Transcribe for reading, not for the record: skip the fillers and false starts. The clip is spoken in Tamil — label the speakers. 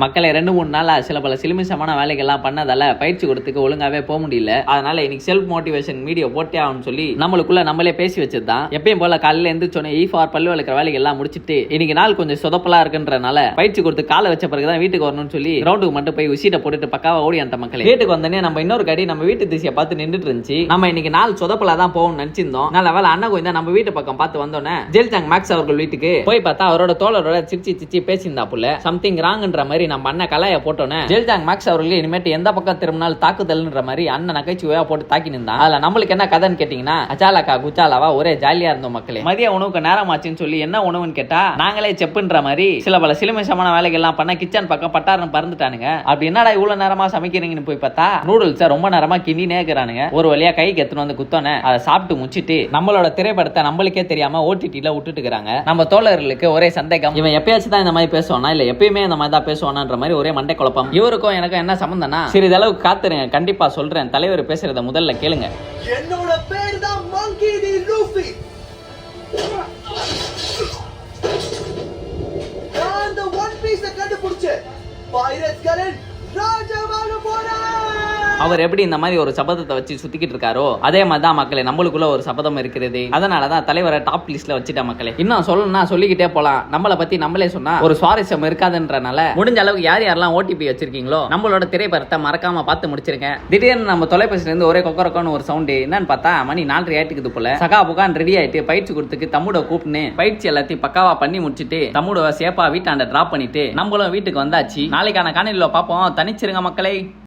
Speaker 1: மக்களை 2-3 நாளா சில பல சிலுமிசமான வேலைகள்லாம் பண்ணதால பயிற்சி கொடுத்துக்கு ஒழுங்காவே போக முடியல. அதனால இன்னைக்கு செல்ஃப் மோட்டிவேஷன் வீடியோ போட்டே ஆகும்னு சொல்லி நம்மளுக்குள்ள நம்மளே பேசி வச்சதுதான். எப்பயும் போல காலையில எந்திரிச்சோன்னே ஃபார் பல்லு வளர்க்குற வேலைகள் எல்லாம் முடிச்சிட்டு இன்னைக்கு நாள் கொஞ்சம் சொதப்பலா இருக்குன்றனால பயிற்சி கொடுத்து காலை வச்ச பிறகுதான் வீட்டுக்கு வரணும்னு சொல்லி கிரவுண்டுக்கு மட்டும் போய் உசிட்ட போட்டுட்டு பக்காவா ஓடி அந்த மக்களே. வீட்டுக்கு வந்தனே நம்ம இன்னொரு கடி நம்ம வீட்டு திசையை பார்த்து நின்றுட்டு இருந்துச்சு. நம்ம இன்னைக்கு நாள் சொதப்பலா தான் போகணும்னு நினைச்சிருந்தோம். நல்ல வேலை அண்ணன் கோயிந்தா நம்ம வீட்டு பக்கம் பார்த்து வந்தோன்னே ஜெயில்சாங் மேக்ஸ் அவர்கள் வீட்டுக்கு போய் பார்த்தா அவரோட தோழரோட சிரிச்சி பேசியிருந்தாப்புல சம்திங் ராங்ன்ற மாதிரி நம்ம அண்ணன் கலாய போட்டோன்னே ஜெயில்சாங் மேக்ஸ் அவர்கள் இனிமேட்டு எந்த பக்கம் திரும்பினாலும் தாக்குதல்ன்ற மாதிரி அண்ணன் நகைச்சுவையா போட்டு தாக்கி நின்றான். அதுல நம்மளுக்கு என்ன கதைன்னு கேட்டீங்கன்னா அச்சாலக்கா குச்சாலாவா ஒரே ஜாலியா இருந்தோம் மக்களே. மதிய உணவுக்கு நேரம் ஆச்சுன்னு சொல்லி என்ன உணவுன்னு கேட்டா நாங்களே செப்புன்ற மாதிரி சில பல சிலுமிசமான வேலைகள் எல்லாம் பண்ண கிச்சன் பக்கம் பட்டாரம் பறந்துட்டானுங்க. அப்படி என்னடா இவ்வளவு நேரமா சமைக்கிறீங்கன்னு போய் பார்த்தா நூடுல்ஸ் ரொம்ப நேரமா கிண்டினே இருக்கிறானுங்க. ஒரு வழியா கைக்கு எடுத்துன்னு வந்து குத்தோனே அதை சாப்பிட்டு முடிச்சிட்டு நம்மளோட திரைப்படத்தை நம்மளுக்கே தெரியாம ஓடிடில விட்டுட்டு இருக்காங்க. நம்ம தோழர்களுக்கு ஒரே சந்தேகம், இவன் எப்பயாச்சும் தான் இந்த மாதிரி பேசுவானா இல்ல எப்பயுமே இந்த மாதிரி தான் பேசுவானான்ற மாதிரி ஒரே மண்டை குழப்பம். இவருக்கும் எனக்கு என்ன சம்பந்தம்னா சிறிதளவுக்கு காத்துருங்க, கண்டிப்பா சொல்றேன். தலைவர் பேசுறத முதல்ல கேளுங்க.
Speaker 2: என்னோட பேர் தான் மங்கி டி லூஃபி. நான் அந்த ஒன் பீஸை கண்டுபிடிச்சு பைரட்ஸ்களின் ராஜாவாக போறேன்.
Speaker 1: அவர் எப்படி இந்த மாதிரி ஒரு சபதத்தை வச்சு சுத்திக்கிட்டு இருக்காரோ அதே மாதிரி தான் மக்களே நம்மளுக்குள்ள ஒரு சபதம் இருக்கிறது. அதனாலதான் தலைவரை டாப் லிஸ்ட்ல வச்சுட்டா மக்களே. இன்னும் சொல்லணும்னா சொல்லிக்கிட்டே போலாம். நம்மளை பத்தி நம்மளே சொன்னா ஒரு சுவாரஸ்யம் இருக்காதுன்றனால முடிஞ்ச அளவுக்கு யார் யாரெல்லாம் ஓடிபி வச்சிருக்கீங்களோ நம்மளோட திரைப்படத்தை மறக்காம பார்த்து முடிச்சிருக்கேன். திடீர்னு நம்ம தொலைபேசில இருந்து ஒரே கொக்கரக்கோன்னு ஒரு சவுண்டு என்னன்னு பார்த்தா மணி 4:30 ஆயிட்டுக்குது போல. சகா புகான் ரெடி ஆயிட்டு பயிற்சி கொடுத்துக்கு தம்முட கூப்பிட்டு பயிற்சி எல்லாத்தையும் பக்காவா பண்ணி முடிச்சுட்டு தம்முட சேப்பா வீட்டாண்ட டிராப் பண்ணிட்டு நம்மளும் வீட்டுக்கு வந்தாச்சு. நாளைக்கான காணொலியில பார்ப்போம். தனிச்சிருங்க மக்களே.